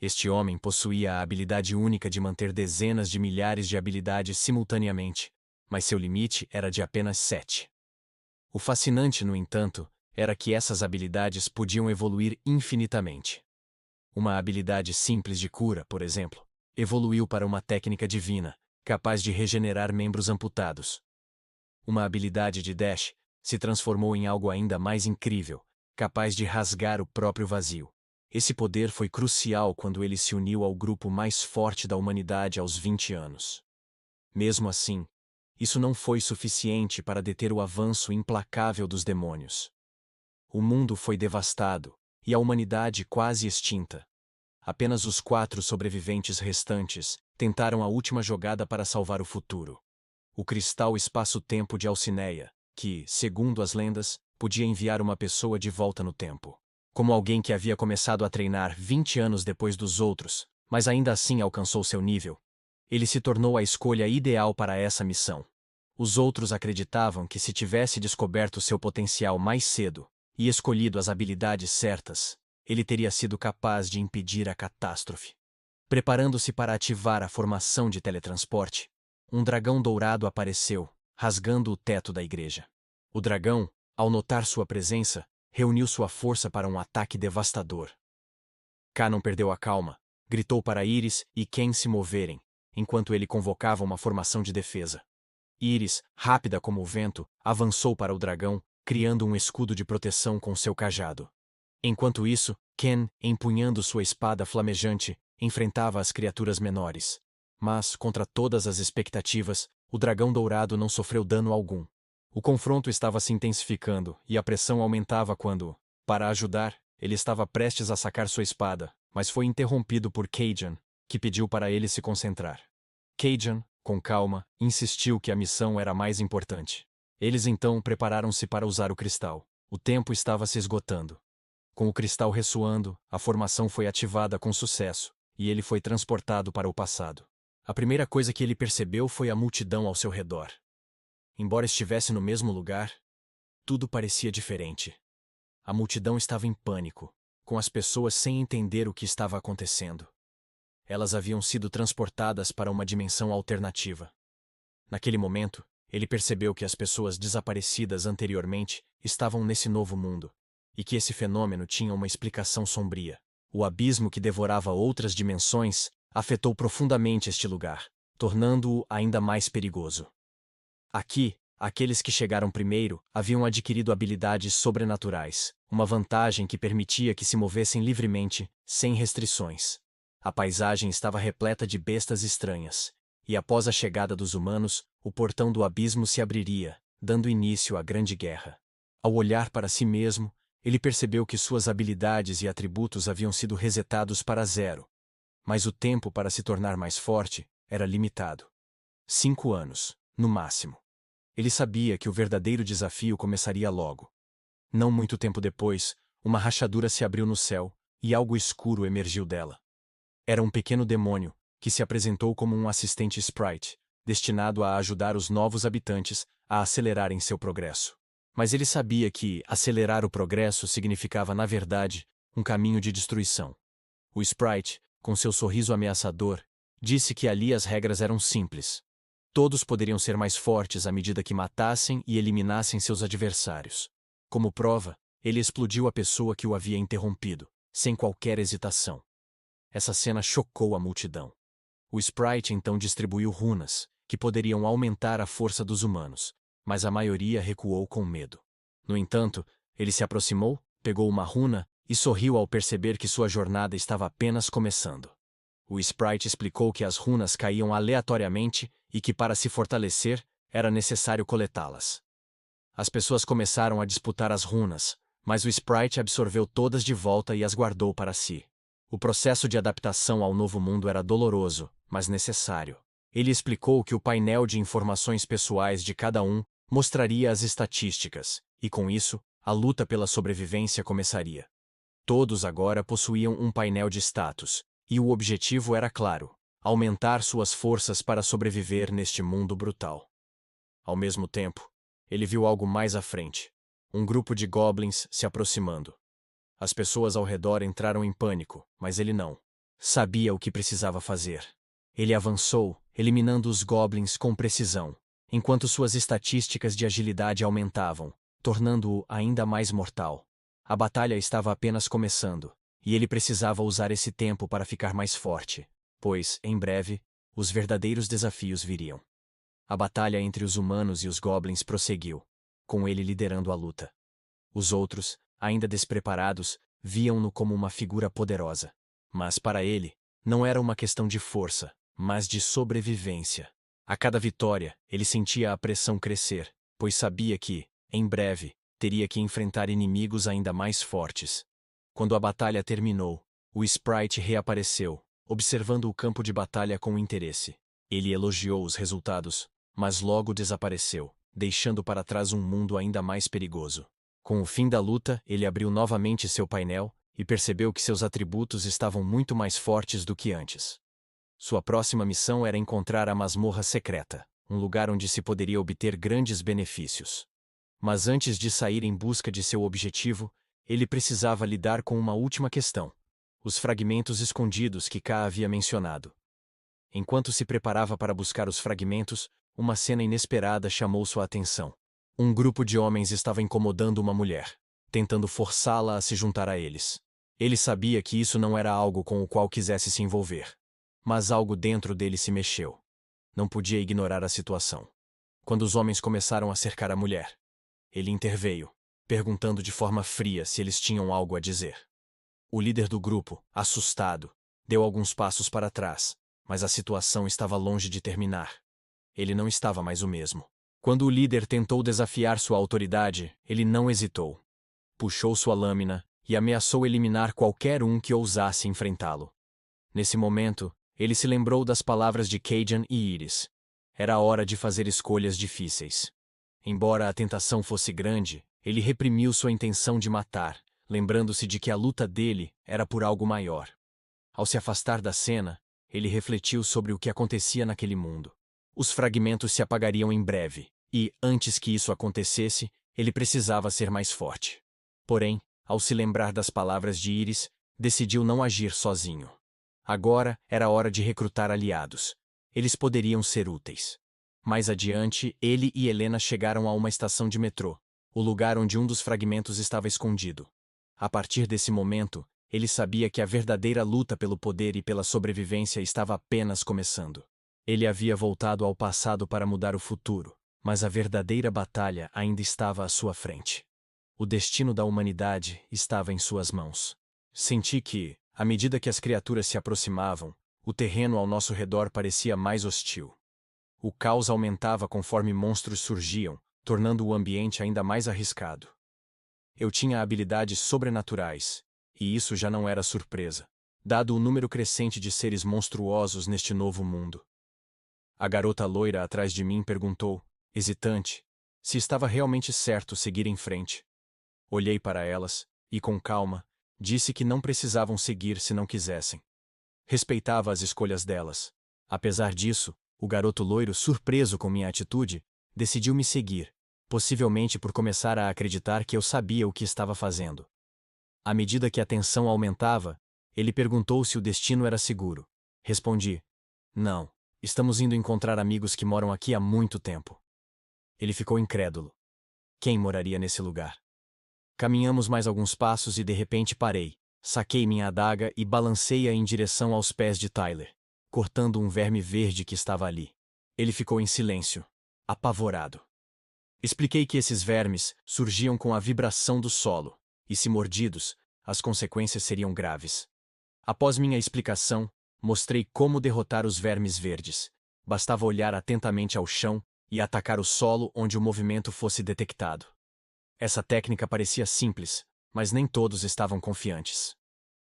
Este homem possuía a habilidade única de manter dezenas de milhares de habilidades simultaneamente, mas seu limite era de apenas 7. O fascinante, no entanto, era que essas habilidades podiam evoluir infinitamente. Uma habilidade simples de cura, por exemplo, evoluiu para uma técnica divina, capaz de regenerar membros amputados. Uma habilidade de dash se transformou em algo ainda mais incrível, capaz de rasgar o próprio vazio. Esse poder foi crucial quando ele se uniu ao grupo mais forte da humanidade aos 20 anos. Mesmo assim, isso não foi suficiente para deter o avanço implacável dos demônios. O mundo foi devastado, e a humanidade quase extinta. Apenas os 4 sobreviventes restantes tentaram a última jogada para salvar o futuro. O cristal espaço-tempo de Alcineia, que, segundo as lendas, podia enviar uma pessoa de volta no tempo. Como alguém que havia começado a treinar 20 anos depois dos outros, mas ainda assim alcançou seu nível, ele se tornou a escolha ideal para essa missão. Os outros acreditavam que se tivesse descoberto seu potencial mais cedo e escolhido as habilidades certas, ele teria sido capaz de impedir a catástrofe. Preparando-se para ativar a formação de teletransporte, um dragão dourado apareceu, rasgando o teto da igreja. O dragão, ao notar sua presença, reuniu sua força para um ataque devastador. K não perdeu a calma, gritou para Iris e Ken se moverem, enquanto ele convocava uma formação de defesa. Iris, rápida como o vento, avançou para o dragão, criando um escudo de proteção com seu cajado. Enquanto isso, Ken, empunhando sua espada flamejante, enfrentava as criaturas menores. Mas, contra todas as expectativas, o dragão dourado não sofreu dano algum. O confronto estava se intensificando e a pressão aumentava quando, para ajudar, ele estava prestes a sacar sua espada, mas foi interrompido por Kajan, que pediu para ele se concentrar. Kajan, com calma, insistiu que a missão era mais importante. Eles então prepararam-se para usar o cristal. O tempo estava se esgotando. Com o cristal ressoando, a formação foi ativada com sucesso, e ele foi transportado para o passado. A primeira coisa que ele percebeu foi a multidão ao seu redor. Embora estivesse no mesmo lugar, tudo parecia diferente. A multidão estava em pânico, com as pessoas sem entender o que estava acontecendo. Elas haviam sido transportadas para uma dimensão alternativa. Naquele momento, ele percebeu que as pessoas desaparecidas anteriormente estavam nesse novo mundo, e que esse fenômeno tinha uma explicação sombria. O abismo que devorava outras dimensões afetou profundamente este lugar, tornando-o ainda mais perigoso. Aqui, aqueles que chegaram primeiro haviam adquirido habilidades sobrenaturais, uma vantagem que permitia que se movessem livremente, sem restrições. A paisagem estava repleta de bestas estranhas, e após a chegada dos humanos, o portão do abismo se abriria, dando início à Grande Guerra. Ao olhar para si mesmo, ele percebeu que suas habilidades e atributos haviam sido resetados para 0. Mas o tempo para se tornar mais forte era limitado. 5 anos, no máximo. Ele sabia que o verdadeiro desafio começaria logo. Não muito tempo depois, uma rachadura se abriu no céu, e algo escuro emergiu dela. Era um pequeno demônio, que se apresentou como um assistente Sprite, destinado a ajudar os novos habitantes a acelerarem seu progresso. Mas ele sabia que acelerar o progresso significava, na verdade, um caminho de destruição. O Sprite, com seu sorriso ameaçador, disse que ali as regras eram simples. Todos poderiam ser mais fortes à medida que matassem e eliminassem seus adversários. Como prova, ele explodiu a pessoa que o havia interrompido, sem qualquer hesitação. Essa cena chocou a multidão. O Sprite então distribuiu runas, que poderiam aumentar a força dos humanos, mas a maioria recuou com medo. No entanto, ele se aproximou, pegou uma runa e sorriu ao perceber que sua jornada estava apenas começando. O Sprite explicou que as runas caíam aleatoriamente e que, para se fortalecer, era necessário coletá-las. As pessoas começaram a disputar as runas, mas o Sprite absorveu todas de volta e as guardou para si. O processo de adaptação ao novo mundo era doloroso, mas necessário. Ele explicou que o painel de informações pessoais de cada um mostraria as estatísticas, e com isso, a luta pela sobrevivência começaria. Todos agora possuíam um painel de status, e o objetivo era claro: aumentar suas forças para sobreviver neste mundo brutal. Ao mesmo tempo, ele viu algo mais à frente: um grupo de goblins se aproximando. As pessoas ao redor entraram em pânico, mas ele não. Sabia o que precisava fazer. Ele avançou, eliminando os goblins com precisão, enquanto suas estatísticas de agilidade aumentavam, tornando-o ainda mais mortal. A batalha estava apenas começando, e ele precisava usar esse tempo para ficar mais forte, pois, em breve, os verdadeiros desafios viriam. A batalha entre os humanos e os goblins prosseguiu, com ele liderando a luta. Os outros, ainda despreparados, viam-no como uma figura poderosa. Mas para ele, não era uma questão de força, mas de sobrevivência. A cada vitória, ele sentia a pressão crescer, pois sabia que, em breve, teria que enfrentar inimigos ainda mais fortes. Quando a batalha terminou, o Sprite reapareceu, observando o campo de batalha com interesse. Ele elogiou os resultados, mas logo desapareceu, deixando para trás um mundo ainda mais perigoso. Com o fim da luta, ele abriu novamente seu painel e percebeu que seus atributos estavam muito mais fortes do que antes. Sua próxima missão era encontrar a Masmorra Secreta, um lugar onde se poderia obter grandes benefícios. Mas antes de sair em busca de seu objetivo, ele precisava lidar com uma última questão: os fragmentos escondidos que K havia mencionado. Enquanto se preparava para buscar os fragmentos, uma cena inesperada chamou sua atenção. Um grupo de homens estava incomodando uma mulher, tentando forçá-la a se juntar a eles. Ele sabia que isso não era algo com o qual quisesse se envolver. Mas algo dentro dele se mexeu. Não podia ignorar a situação. Quando os homens começaram a cercar a mulher, ele interveio, perguntando de forma fria se eles tinham algo a dizer. O líder do grupo, assustado, deu alguns passos para trás, mas a situação estava longe de terminar. Ele não estava mais o mesmo. Quando o líder tentou desafiar sua autoridade, ele não hesitou. Puxou sua lâmina e ameaçou eliminar qualquer um que ousasse enfrentá-lo. Nesse momento, ele se lembrou das palavras de Cajun e Iris. Era hora de fazer escolhas difíceis. Embora a tentação fosse grande, ele reprimiu sua intenção de matar, lembrando-se de que a luta dele era por algo maior. Ao se afastar da cena, ele refletiu sobre o que acontecia naquele mundo. Os fragmentos se apagariam em breve, e, antes que isso acontecesse, ele precisava ser mais forte. Porém, ao se lembrar das palavras de Iris, decidiu não agir sozinho. Agora era hora de recrutar aliados. Eles poderiam ser úteis. Mais adiante, ele e Helena chegaram a uma estação de metrô, o lugar onde um dos fragmentos estava escondido. A partir desse momento, ele sabia que a verdadeira luta pelo poder e pela sobrevivência estava apenas começando. Ele havia voltado ao passado para mudar o futuro, mas a verdadeira batalha ainda estava à sua frente. O destino da humanidade estava em suas mãos. Senti que, à medida que as criaturas se aproximavam, o terreno ao nosso redor parecia mais hostil. O caos aumentava conforme monstros surgiam, tornando o ambiente ainda mais arriscado. Eu tinha habilidades sobrenaturais, e isso já não era surpresa, dado o número crescente de seres monstruosos neste novo mundo. A garota loira atrás de mim perguntou, hesitante, se estava realmente certo seguir em frente. Olhei para elas, e com calma, disse que não precisavam seguir se não quisessem. Respeitava as escolhas delas. Apesar disso, o garoto loiro, surpreso com minha atitude, decidiu me seguir, possivelmente por começar a acreditar que eu sabia o que estava fazendo. À medida que a tensão aumentava, ele perguntou se o destino era seguro. Respondi, não. Estamos indo encontrar amigos que moram aqui há muito tempo. Ele ficou incrédulo. Quem moraria nesse lugar? Caminhamos mais alguns passos e de repente parei. Saquei minha adaga e balancei-a em direção aos pés de Tyler, cortando um verme verde que estava ali. Ele ficou em silêncio, apavorado. Expliquei que esses vermes surgiam com a vibração do solo, e se mordidos, as consequências seriam graves. Após minha explicação, mostrei como derrotar os vermes verdes. Bastava olhar atentamente ao chão e atacar o solo onde o movimento fosse detectado. Essa técnica parecia simples, mas nem todos estavam confiantes.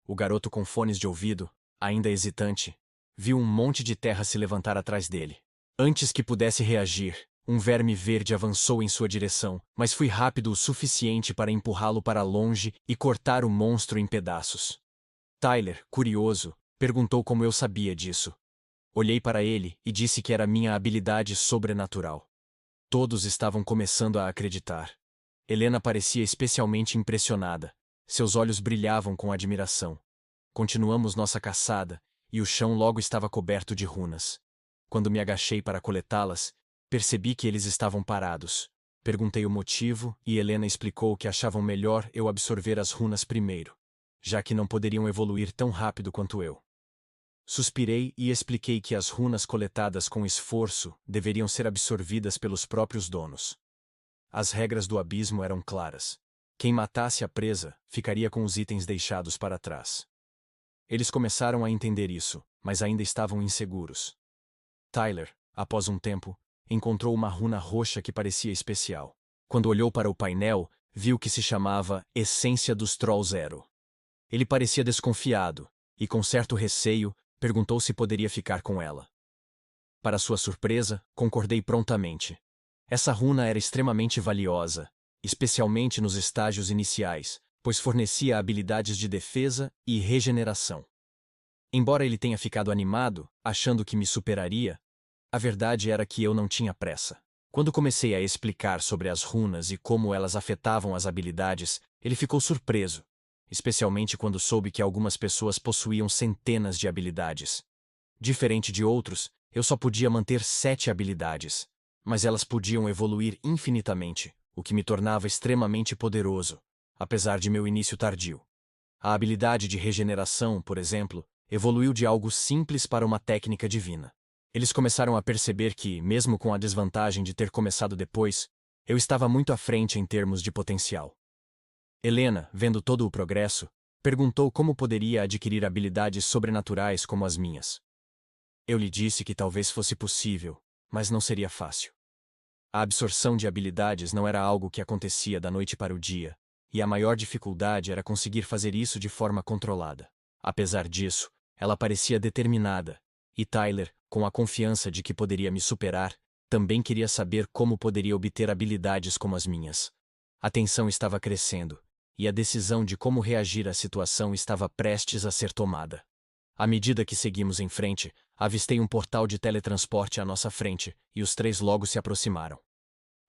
O garoto com fones de ouvido, ainda hesitante, viu um monte de terra se levantar atrás dele. Antes que pudesse reagir, um verme verde avançou em sua direção, mas fui rápido o suficiente para empurrá-lo para longe e cortar o monstro em pedaços. Tyler, curioso, perguntou como eu sabia disso. Olhei para ele e disse que era minha habilidade sobrenatural. Todos estavam começando a acreditar. Helena parecia especialmente impressionada. Seus olhos brilhavam com admiração. Continuamos nossa caçada, e o chão logo estava coberto de runas. Quando me agachei para coletá-las, percebi que eles estavam parados. Perguntei o motivo e Helena explicou que achavam melhor eu absorver as runas primeiro, já que não poderiam evoluir tão rápido quanto eu. Suspirei e expliquei que as runas coletadas com esforço deveriam ser absorvidas pelos próprios donos. As regras do abismo eram claras. Quem matasse a presa ficaria com os itens deixados para trás. Eles começaram a entender isso, mas ainda estavam inseguros. Tyler, após um tempo, encontrou uma runa roxa que parecia especial. Quando olhou para o painel, viu que se chamava Essência dos Troll Zero. Ele parecia desconfiado, e com certo receio, perguntou se poderia ficar com ela. Para sua surpresa, concordei prontamente. Essa runa era extremamente valiosa, especialmente nos estágios iniciais, pois fornecia habilidades de defesa e regeneração. Embora ele tenha ficado animado, achando que me superaria, a verdade era que eu não tinha pressa. Quando comecei a explicar sobre as runas e como elas afetavam as habilidades, ele ficou surpreso, especialmente quando soube que algumas pessoas possuíam centenas de habilidades. Diferente de outros, eu só podia manter 7 habilidades, mas elas podiam evoluir infinitamente, o que me tornava extremamente poderoso, apesar de meu início tardio. A habilidade de regeneração, por exemplo, evoluiu de algo simples para uma técnica divina. Eles começaram a perceber que, mesmo com a desvantagem de ter começado depois, eu estava muito à frente em termos de potencial. Helena, vendo todo o progresso, perguntou como poderia adquirir habilidades sobrenaturais como as minhas. Eu lhe disse que talvez fosse possível, mas não seria fácil. A absorção de habilidades não era algo que acontecia da noite para o dia, e a maior dificuldade era conseguir fazer isso de forma controlada. Apesar disso, ela parecia determinada, e Tyler, com a confiança de que poderia me superar, também queria saber como poderia obter habilidades como as minhas. A tensão estava crescendo, e a decisão de como reagir à situação estava prestes a ser tomada. À medida que seguimos em frente, avistei um portal de teletransporte à nossa frente, e os 3 logo se aproximaram.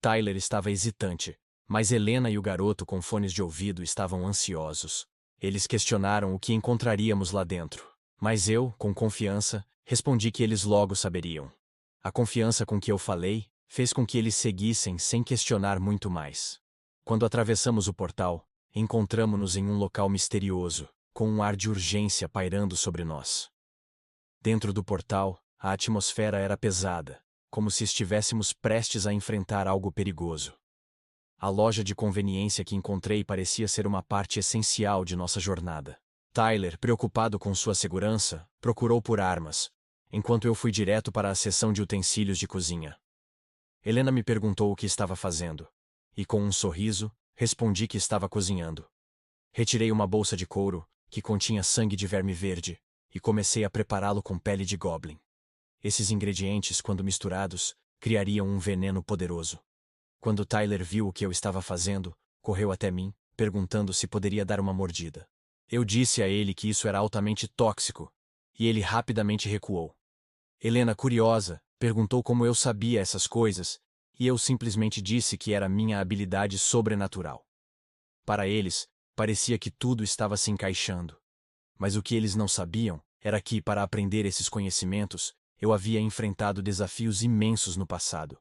Tyler estava hesitante, mas Helena e o garoto com fones de ouvido estavam ansiosos. Eles questionaram o que encontraríamos lá dentro, mas eu, com confiança, respondi que eles logo saberiam. A confiança com que eu falei fez com que eles seguissem sem questionar muito mais. Quando atravessamos o portal, encontramo-nos em um local misterioso, com um ar de urgência pairando sobre nós. Dentro do portal, a atmosfera era pesada, como se estivéssemos prestes a enfrentar algo perigoso. A loja de conveniência que encontrei parecia ser uma parte essencial de nossa jornada. Tyler, preocupado com sua segurança, procurou por armas, enquanto eu fui direto para a seção de utensílios de cozinha. Helena me perguntou o que estava fazendo, e com um sorriso, respondi que estava cozinhando. Retirei uma bolsa de couro, que continha sangue de verme verde, e comecei a prepará-lo com pele de goblin. Esses ingredientes, quando misturados, criariam um veneno poderoso. Quando Tyler viu o que eu estava fazendo, correu até mim, perguntando se poderia dar uma mordida. Eu disse a ele que isso era altamente tóxico, e ele rapidamente recuou. Helena, curiosa, perguntou como eu sabia essas coisas, e eu simplesmente disse que era minha habilidade sobrenatural. Para eles, parecia que tudo estava se encaixando. Mas o que eles não sabiam era que, para aprender esses conhecimentos, eu havia enfrentado desafios imensos no passado.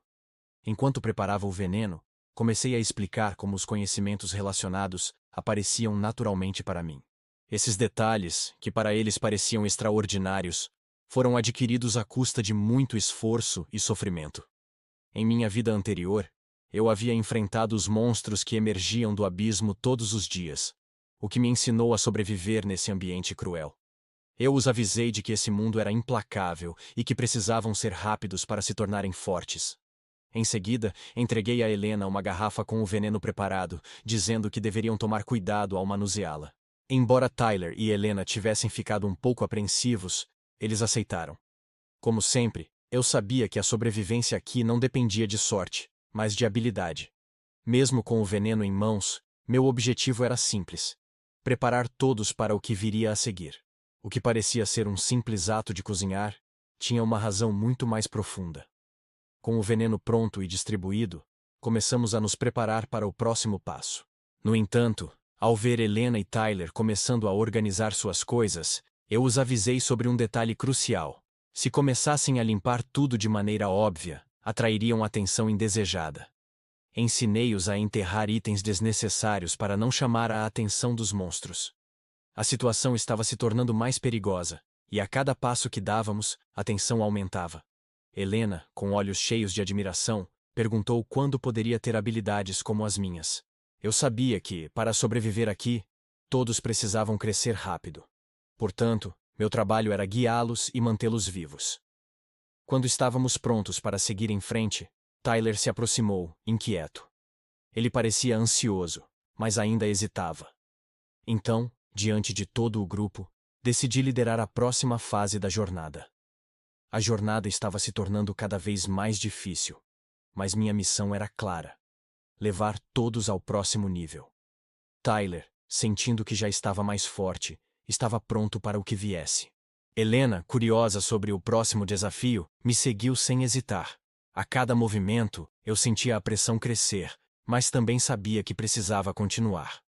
Enquanto preparava o veneno, comecei a explicar como os conhecimentos relacionados apareciam naturalmente para mim. Esses detalhes, que para eles pareciam extraordinários, foram adquiridos à custa de muito esforço e sofrimento. Em minha vida anterior, eu havia enfrentado os monstros que emergiam do abismo todos os dias, o que me ensinou a sobreviver nesse ambiente cruel. Eu os avisei de que esse mundo era implacável e que precisavam ser rápidos para se tornarem fortes. Em seguida, entreguei a Helena uma garrafa com o veneno preparado, dizendo que deveriam tomar cuidado ao manuseá-la. Embora Tyler e Helena tivessem ficado um pouco apreensivos, eles aceitaram. Como sempre, eu sabia que a sobrevivência aqui não dependia de sorte, mas de habilidade. Mesmo com o veneno em mãos, meu objetivo era simples: preparar todos para o que viria a seguir. O que parecia ser um simples ato de cozinhar, tinha uma razão muito mais profunda. Com o veneno pronto e distribuído, começamos a nos preparar para o próximo passo. No entanto, Ao ver Helena e Tyler começando a organizar suas coisas, eu os avisei sobre um detalhe crucial. Se começassem a limpar tudo de maneira óbvia, atrairiam atenção indesejada. Ensinei-os a enterrar itens desnecessários para não chamar a atenção dos monstros. A situação estava se tornando mais perigosa, e a cada passo que dávamos, a tensão aumentava. Helena, com olhos cheios de admiração, perguntou quando poderia ter habilidades como as minhas. Eu sabia que, para sobreviver aqui, todos precisavam crescer rápido. Portanto, meu trabalho era guiá-los e mantê-los vivos. Quando estávamos prontos para seguir em frente, Tyler se aproximou, inquieto. Ele parecia ansioso, mas ainda hesitava. Então, diante de todo o grupo, decidi liderar a próxima fase da jornada. A jornada estava se tornando cada vez mais difícil, mas minha missão era clara: levar todos ao próximo nível. Tyler, sentindo que já estava mais forte, estava pronto para o que viesse. Helena, curiosa sobre o próximo desafio, me seguiu sem hesitar. A cada movimento, eu sentia a pressão crescer, mas também sabia que precisava continuar.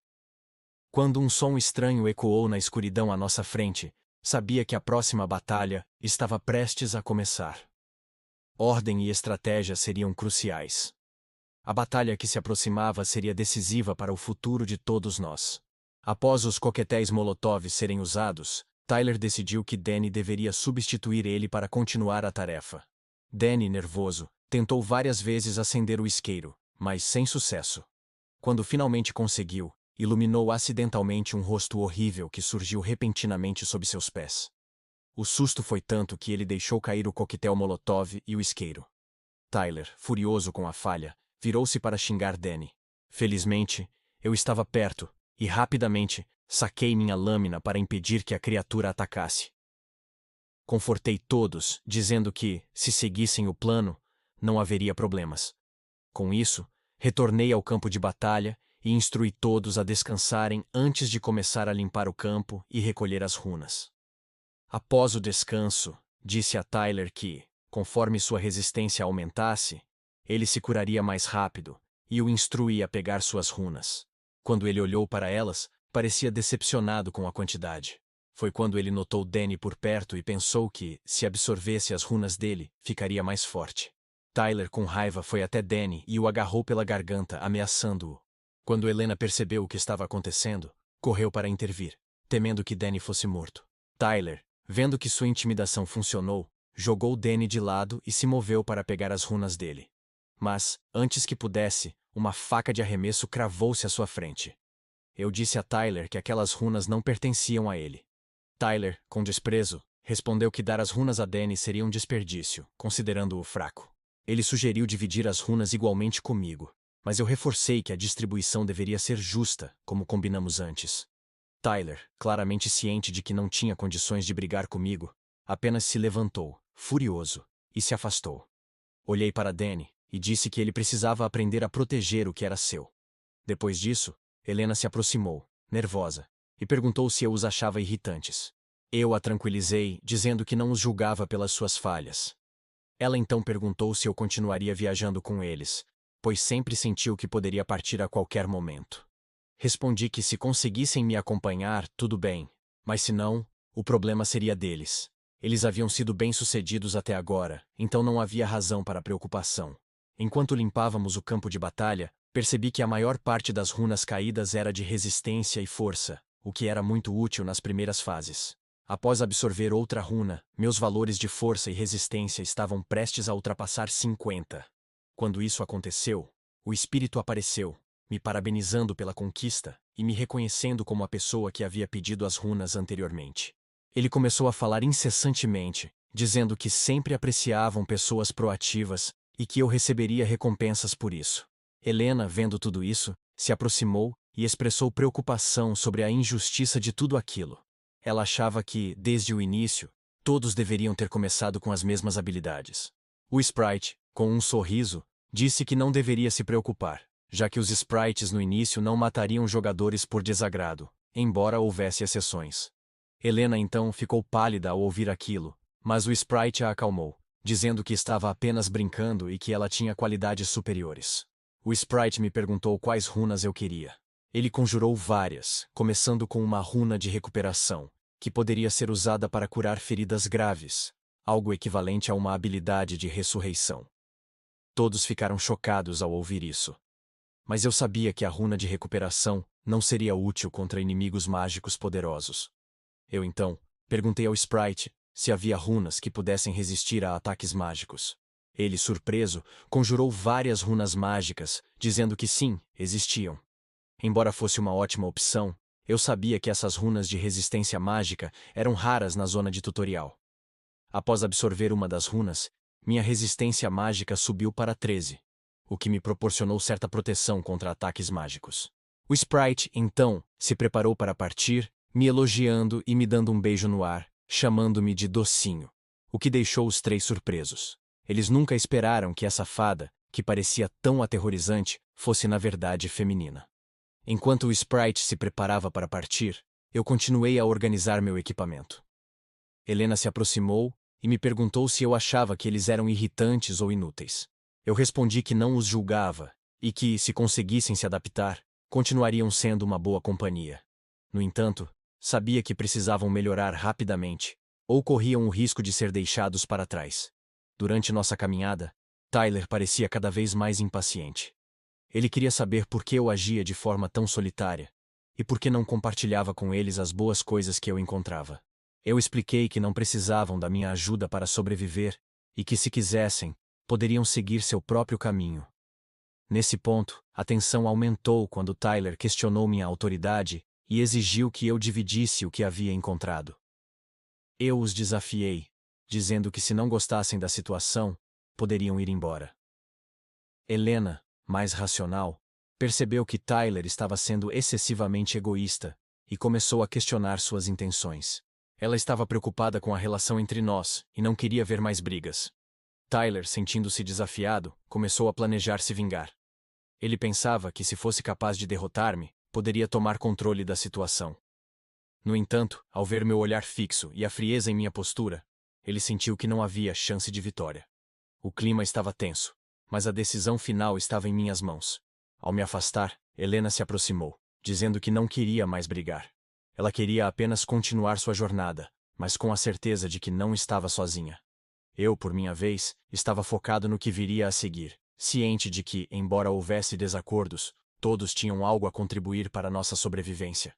Quando um som estranho ecoou na escuridão à nossa frente, sabia que a próxima batalha estava prestes a começar. Ordem e estratégia seriam cruciais. A batalha que se aproximava seria decisiva para o futuro de todos nós. Após os coquetéis Molotov serem usados, Tyler decidiu que Danny deveria substituir ele para continuar a tarefa. Danny, nervoso, tentou várias vezes acender o isqueiro, mas sem sucesso. Quando finalmente conseguiu, iluminou acidentalmente um rosto horrível que surgiu repentinamente sob seus pés. O susto foi tanto que ele deixou cair o coquetel Molotov e o isqueiro. Tyler, furioso com a falha, virou-se para xingar Danny. Felizmente, eu estava perto, e rapidamente, saquei minha lâmina para impedir que a criatura atacasse. Confortei todos, dizendo que, se seguissem o plano, não haveria problemas. Com isso, retornei ao campo de batalha e instruí todos a descansarem antes de começar a limpar o campo e recolher as runas. Após o descanso, disse a Tyler que, conforme sua resistência aumentasse, ele se curaria mais rápido, e o instruí a pegar suas runas. Quando ele olhou para elas, parecia decepcionado com a quantidade. Foi quando ele notou Danny por perto e pensou que, se absorvesse as runas dele, ficaria mais forte. Tyler, com raiva, foi até Danny e o agarrou pela garganta, ameaçando-o. Quando Helena percebeu o que estava acontecendo, correu para intervir, temendo que Danny fosse morto. Tyler, vendo que sua intimidação funcionou, jogou Danny de lado e se moveu para pegar as runas dele. Mas, antes que pudesse, uma faca de arremesso cravou-se à sua frente. Eu disse a Tyler que aquelas runas não pertenciam a ele. Tyler, com desprezo, respondeu que dar as runas a Danny seria um desperdício, considerando-o fraco. Ele sugeriu dividir as runas igualmente comigo, mas eu reforcei que a distribuição deveria ser justa, como combinamos antes. Tyler, claramente ciente de que não tinha condições de brigar comigo, apenas se levantou, furioso, e se afastou. Olhei para Danny e disse que ele precisava aprender a proteger o que era seu. Depois disso, Helena se aproximou, nervosa, e perguntou se eu os achava irritantes. Eu a tranquilizei, dizendo que não os julgava pelas suas falhas. Ela então perguntou se eu continuaria viajando com eles, pois sempre sentiu que poderia partir a qualquer momento. Respondi que se conseguissem me acompanhar, tudo bem, mas se não, o problema seria deles. Eles haviam sido bem-sucedidos até agora, então não havia razão para preocupação. Enquanto limpávamos o campo de batalha, percebi que a maior parte das runas caídas era de resistência e força, o que era muito útil nas primeiras fases. Após absorver outra runa, meus valores de força e resistência estavam prestes a ultrapassar 50. Quando isso aconteceu, o espírito apareceu, me parabenizando pela conquista e me reconhecendo como a pessoa que havia pedido as runas anteriormente. Ele começou a falar incessantemente, dizendo que sempre apreciavam pessoas proativas e que eu receberia recompensas por isso. Helena, vendo tudo isso, se aproximou e expressou preocupação sobre a injustiça de tudo aquilo. Ela achava que, desde o início, todos deveriam ter começado com as mesmas habilidades. O Sprite, com um sorriso, disse que não deveria se preocupar, já que os Sprites no início não matariam jogadores por desagrado, embora houvesse exceções. Helena então ficou pálida ao ouvir aquilo, mas o Sprite a acalmou, dizendo que estava apenas brincando e que ela tinha qualidades superiores. O Sprite me perguntou quais runas eu queria. Ele conjurou várias, começando com uma runa de recuperação, que poderia ser usada para curar feridas graves, algo equivalente a uma habilidade de ressurreição. Todos ficaram chocados ao ouvir isso. Mas eu sabia que a runa de recuperação não seria útil contra inimigos mágicos poderosos. Eu então perguntei ao Sprite se havia runas que pudessem resistir a ataques mágicos. Ele, surpreso, conjurou várias runas mágicas, dizendo que sim, existiam. Embora fosse uma ótima opção, eu sabia que essas runas de resistência mágica eram raras na zona de tutorial. Após absorver uma das runas, minha resistência mágica subiu para 13, o que me proporcionou certa proteção contra ataques mágicos. O Sprite, então, se preparou para partir, me elogiando e me dando um beijo no ar, chamando-me de docinho, o que deixou os três surpresos. Eles nunca esperaram que essa fada, que parecia tão aterrorizante, fosse na verdade feminina. Enquanto o Sprite se preparava para partir, eu continuei a organizar meu equipamento. Helena se aproximou e me perguntou se eu achava que eles eram irritantes ou inúteis. Eu respondi que não os julgava e que, se conseguissem se adaptar, continuariam sendo uma boa companhia. No entanto, sabia que precisavam melhorar rapidamente, ou corriam o risco de ser deixados para trás. Durante nossa caminhada, Tyler parecia cada vez mais impaciente. Ele queria saber por que eu agia de forma tão solitária, e por que não compartilhava com eles as boas coisas que eu encontrava. Eu expliquei que não precisavam da minha ajuda para sobreviver, e que, se quisessem, poderiam seguir seu próprio caminho. Nesse ponto, a tensão aumentou quando Tyler questionou minha autoridade e exigiu que eu dividisse o que havia encontrado. Eu os desafiei, dizendo que se não gostassem da situação, poderiam ir embora. Helena, mais racional, percebeu que Tyler estava sendo excessivamente egoísta e começou a questionar suas intenções. Ela estava preocupada com a relação entre nós e não queria ver mais brigas. Tyler, sentindo-se desafiado, começou a planejar se vingar. Ele pensava que, se fosse capaz de derrotar-me, poderia tomar controle da situação. No entanto, ao ver meu olhar fixo e a frieza em minha postura, ele sentiu que não havia chance de vitória. O clima estava tenso, mas a decisão final estava em minhas mãos. Ao me afastar, Helena se aproximou, dizendo que não queria mais brigar. Ela queria apenas continuar sua jornada, mas com a certeza de que não estava sozinha. Eu, por minha vez, estava focado no que viria a seguir, ciente de que, embora houvesse desacordos, todos tinham algo a contribuir para nossa sobrevivência.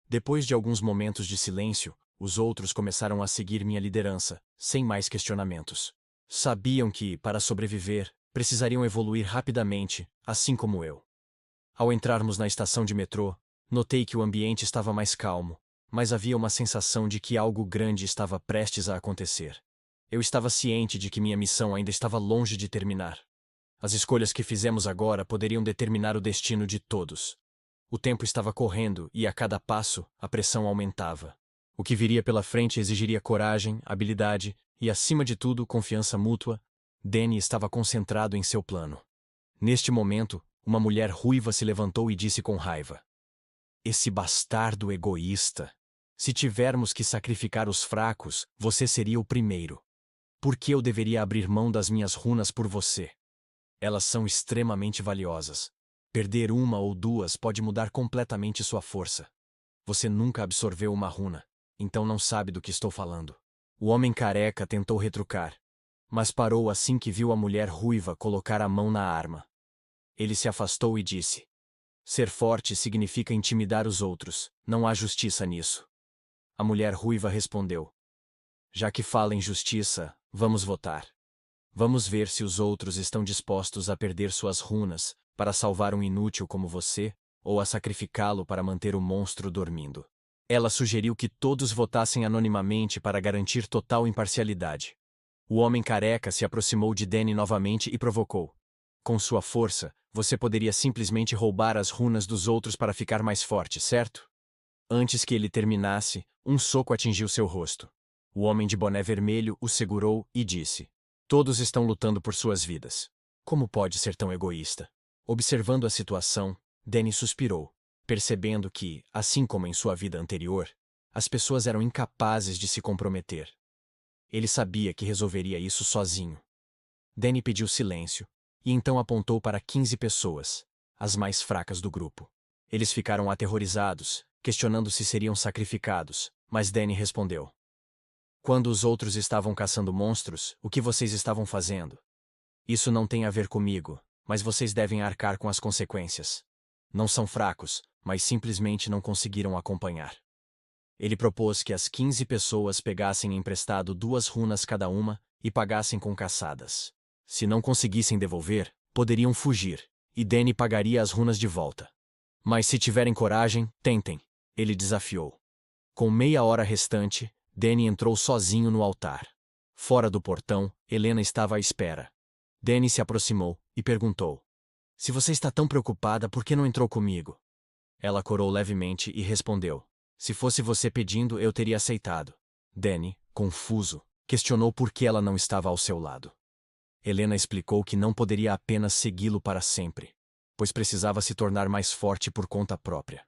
Depois de alguns momentos de silêncio, os outros começaram a seguir minha liderança, sem mais questionamentos. Sabiam que, para sobreviver, precisariam evoluir rapidamente, assim como eu. Ao entrarmos na estação de metrô, notei que o ambiente estava mais calmo, mas havia uma sensação de que algo grande estava prestes a acontecer. Eu estava ciente de que minha missão ainda estava longe de terminar. As escolhas que fizemos agora poderiam determinar o destino de todos. O tempo estava correndo e, a cada passo, a pressão aumentava. O que viria pela frente exigiria coragem, habilidade e, acima de tudo, confiança mútua. Danny estava concentrado em seu plano. Neste momento, uma mulher ruiva se levantou e disse com raiva: "Esse bastardo egoísta! Se tivermos que sacrificar os fracos, você seria o primeiro. Por que eu deveria abrir mão das minhas runas por você? Elas são extremamente valiosas. Perder uma ou duas pode mudar completamente sua força. Você nunca absorveu uma runa, então não sabe do que estou falando." O homem careca tentou retrucar, mas parou assim que viu a mulher ruiva colocar a mão na arma. Ele se afastou e disse: "Ser forte significa intimidar os outros, não há justiça nisso." A mulher ruiva respondeu: "Já que fala em justiça, vamos votar. Vamos ver se os outros estão dispostos a perder suas runas para salvar um inútil como você, ou a sacrificá-lo para manter o monstro dormindo." Ela sugeriu que todos votassem anonimamente para garantir total imparcialidade. O homem careca se aproximou de Danny novamente e provocou: "Com sua força, você poderia simplesmente roubar as runas dos outros para ficar mais forte, certo?" Antes que ele terminasse, um soco atingiu seu rosto. O homem de boné vermelho o segurou e disse: "Todos estão lutando por suas vidas. Como pode ser tão egoísta?" Observando a situação, Danny suspirou, percebendo que, assim como em sua vida anterior, as pessoas eram incapazes de se comprometer. Ele sabia que resolveria isso sozinho. Danny pediu silêncio, e então apontou para 15 pessoas, as mais fracas do grupo. Eles ficaram aterrorizados, questionando se seriam sacrificados, mas Danny respondeu: quando os outros estavam caçando monstros, o que vocês estavam fazendo? Isso não tem a ver comigo, mas vocês devem arcar com as consequências. Não são fracos, mas simplesmente não conseguiram acompanhar. Ele propôs que as 15 pessoas pegassem emprestado 2 runas cada uma e pagassem com caçadas. Se não conseguissem devolver, poderiam fugir, e Danny pagaria as runas de volta. Mas se tiverem coragem, tentem, ele desafiou. Com meia hora restante, Danny entrou sozinho no altar. Fora do portão, Helena estava à espera. Danny se aproximou e perguntou: se você está tão preocupada, por que não entrou comigo? Ela corou levemente e respondeu: se fosse você pedindo, eu teria aceitado. Danny, confuso, questionou por que ela não estava ao seu lado. Helena explicou que não poderia apenas segui-lo para sempre, pois precisava se tornar mais forte por conta própria.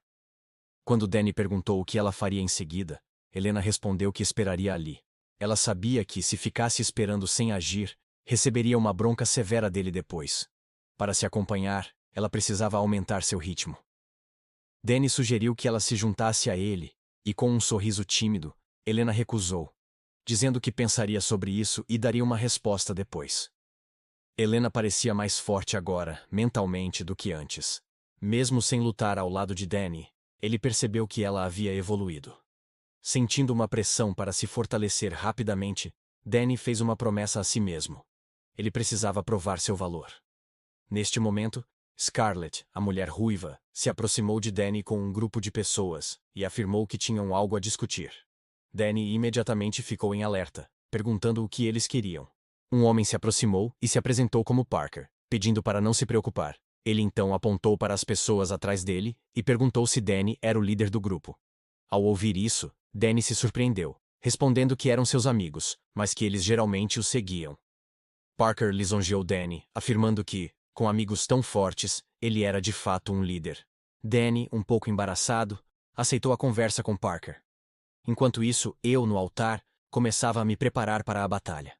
Quando Danny perguntou o que ela faria em seguida, Helena respondeu que esperaria ali. Ela sabia que, se ficasse esperando sem agir, receberia uma bronca severa dele depois. Para se acompanhar, ela precisava aumentar seu ritmo. Danny sugeriu que ela se juntasse a ele, e com um sorriso tímido, Helena recusou, dizendo que pensaria sobre isso e daria uma resposta depois. Helena parecia mais forte agora, mentalmente, do que antes. Mesmo sem lutar ao lado de Danny, ele percebeu que ela havia evoluído. Sentindo uma pressão para se fortalecer rapidamente, Danny fez uma promessa a si mesmo. Ele precisava provar seu valor. Neste momento, Scarlett, a mulher ruiva, se aproximou de Danny com um grupo de pessoas e afirmou que tinham algo a discutir. Danny imediatamente ficou em alerta, perguntando o que eles queriam. Um homem se aproximou e se apresentou como Parker, pedindo para não se preocupar. Ele então apontou para as pessoas atrás dele e perguntou se Danny era o líder do grupo. Ao ouvir isso, Danny se surpreendeu, respondendo que eram seus amigos, mas que eles geralmente o seguiam. Parker lisonjeou Danny, afirmando que, com amigos tão fortes, ele era de fato um líder. Danny, um pouco embaraçado, aceitou a conversa com Parker. Enquanto isso, eu, no altar, começava a me preparar para a batalha.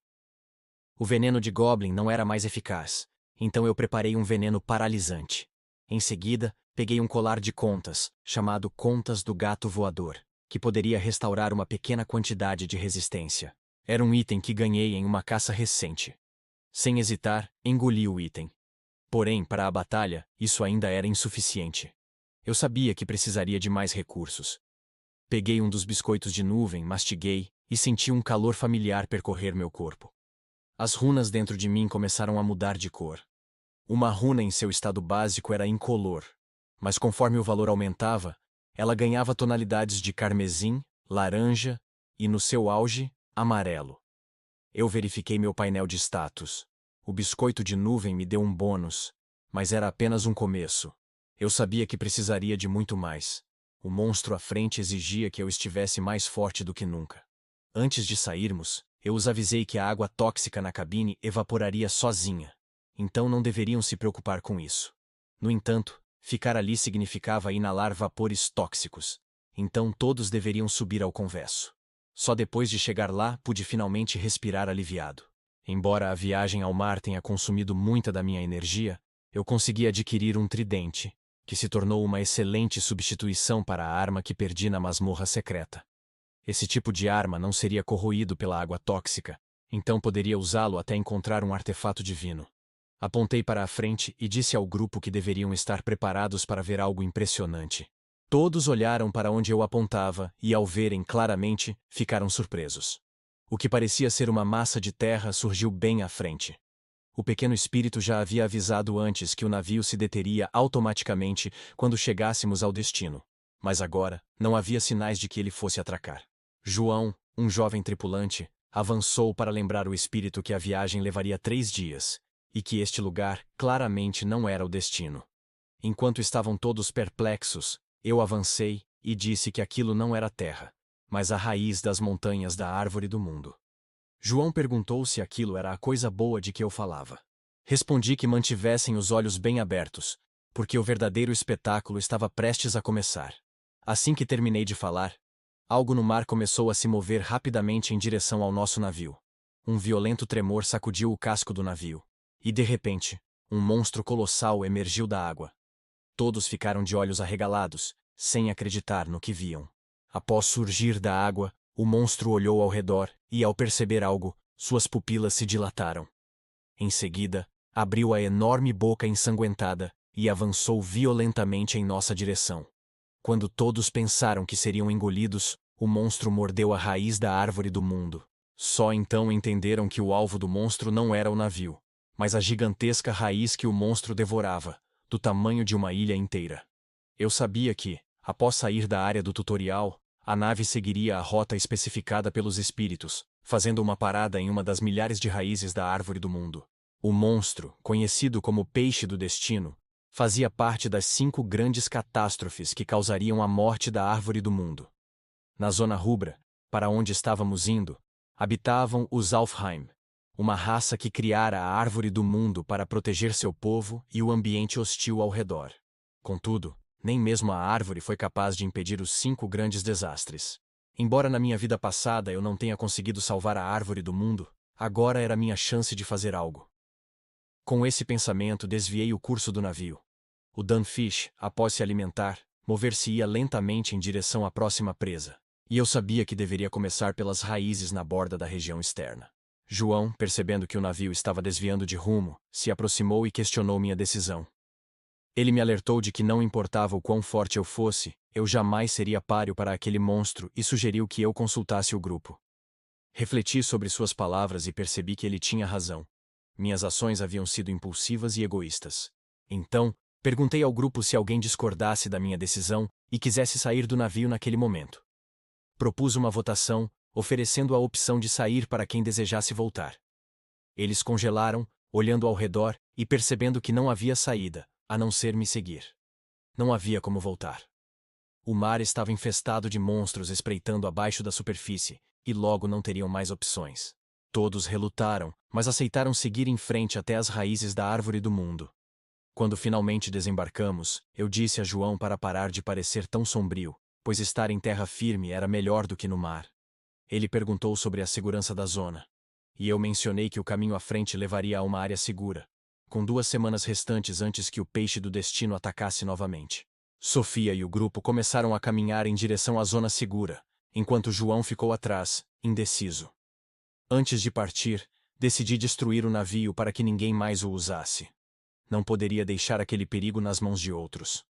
O veneno de Goblin não era mais eficaz, então eu preparei um veneno paralisante. Em seguida, peguei um colar de contas, chamado Contas do Gato Voador, que poderia restaurar uma pequena quantidade de resistência. Era um item que ganhei em uma caça recente. Sem hesitar, engoli o item. Porém, para a batalha, isso ainda era insuficiente. Eu sabia que precisaria de mais recursos. Peguei um dos biscoitos de nuvem, mastiguei, e senti um calor familiar percorrer meu corpo. As runas dentro de mim começaram a mudar de cor. Uma runa em seu estado básico era incolor, mas conforme o valor aumentava, ela ganhava tonalidades de carmesim, laranja e, no seu auge, amarelo. Eu verifiquei meu painel de status. O biscoito de nuvem me deu um bônus, mas era apenas um começo. Eu sabia que precisaria de muito mais. O monstro à frente exigia que eu estivesse mais forte do que nunca. Antes de sairmos, eu os avisei que a água tóxica na cabine evaporaria sozinha, então não deveriam se preocupar com isso. No entanto, ficar ali significava inalar vapores tóxicos, então todos deveriam subir ao convés. Só depois de chegar lá pude finalmente respirar aliviado. Embora a viagem ao mar tenha consumido muita da minha energia, eu consegui adquirir um tridente, que se tornou uma excelente substituição para a arma que perdi na masmorra secreta. Esse tipo de arma não seria corroído pela água tóxica, então poderia usá-lo até encontrar um artefato divino. Apontei para a frente e disse ao grupo que deveriam estar preparados para ver algo impressionante. Todos olharam para onde eu apontava e, ao verem claramente, ficaram surpresos. O que parecia ser uma massa de terra surgiu bem à frente. O pequeno espírito já havia avisado antes que o navio se deteria automaticamente quando chegássemos ao destino, mas agora não havia sinais de que ele fosse atracar. João, um jovem tripulante, avançou para lembrar o espírito que a viagem levaria 3 dias, e que este lugar claramente não era o destino. Enquanto estavam todos perplexos, eu avancei e disse que aquilo não era terra, mas a raiz das montanhas da árvore do mundo. João perguntou se aquilo era a coisa boa de que eu falava. Respondi que mantivessem os olhos bem abertos, porque o verdadeiro espetáculo estava prestes a começar. Assim que terminei de falar, algo no mar começou a se mover rapidamente em direção ao nosso navio. Um violento tremor sacudiu o casco do navio, e de repente, um monstro colossal emergiu da água. Todos ficaram de olhos arregalados, sem acreditar no que viam. Após surgir da água, o monstro olhou ao redor e, ao perceber algo, suas pupilas se dilataram. Em seguida, abriu a enorme boca ensanguentada e avançou violentamente em nossa direção. Quando todos pensaram que seriam engolidos, o monstro mordeu a raiz da árvore do mundo. Só então entenderam que o alvo do monstro não era o navio, mas a gigantesca raiz que o monstro devorava, do tamanho de uma ilha inteira. Eu sabia que, após sair da área do tutorial, a nave seguiria a rota especificada pelos espíritos, fazendo uma parada em uma das milhares de raízes da árvore do mundo. O monstro, conhecido como Peixe do Destino, fazia parte das 5 grandes catástrofes que causariam a morte da árvore do mundo. Na zona rubra, para onde estávamos indo, habitavam os Alfheim, uma raça que criara a árvore do mundo para proteger seu povo e o ambiente hostil ao redor. Contudo, nem mesmo a árvore foi capaz de impedir os 5 grandes desastres. Embora na minha vida passada eu não tenha conseguido salvar a árvore do mundo, agora era minha chance de fazer algo. Com esse pensamento desviei o curso do navio. O Dunfish, após se alimentar, mover-se-ia lentamente em direção à próxima presa, e eu sabia que deveria começar pelas raízes na borda da região externa. João, percebendo que o navio estava desviando de rumo, se aproximou e questionou minha decisão. Ele me alertou de que não importava o quão forte eu fosse, eu jamais seria páreo para aquele monstro e sugeriu que eu consultasse o grupo. Refleti sobre suas palavras e percebi que ele tinha razão. Minhas ações haviam sido impulsivas e egoístas. Então, perguntei ao grupo se alguém discordasse da minha decisão e quisesse sair do navio naquele momento. Propus uma votação, oferecendo a opção de sair para quem desejasse voltar. Eles congelaram, olhando ao redor e percebendo que não havia saída, a não ser me seguir. Não havia como voltar. O mar estava infestado de monstros espreitando abaixo da superfície, e logo não teriam mais opções. Todos relutaram, mas aceitaram seguir em frente até as raízes da árvore do mundo. Quando finalmente desembarcamos, eu disse a João para parar de parecer tão sombrio, pois estar em terra firme era melhor do que no mar. Ele perguntou sobre a segurança da zona. E eu mencionei que o caminho à frente levaria a uma área segura, com 2 semanas restantes antes que o Peixe do Destino atacasse novamente. Sofia e o grupo começaram a caminhar em direção à zona segura, enquanto João ficou atrás, indeciso. Antes de partir, decidi destruir o navio para que ninguém mais o usasse. Não poderia deixar aquele perigo nas mãos de outros.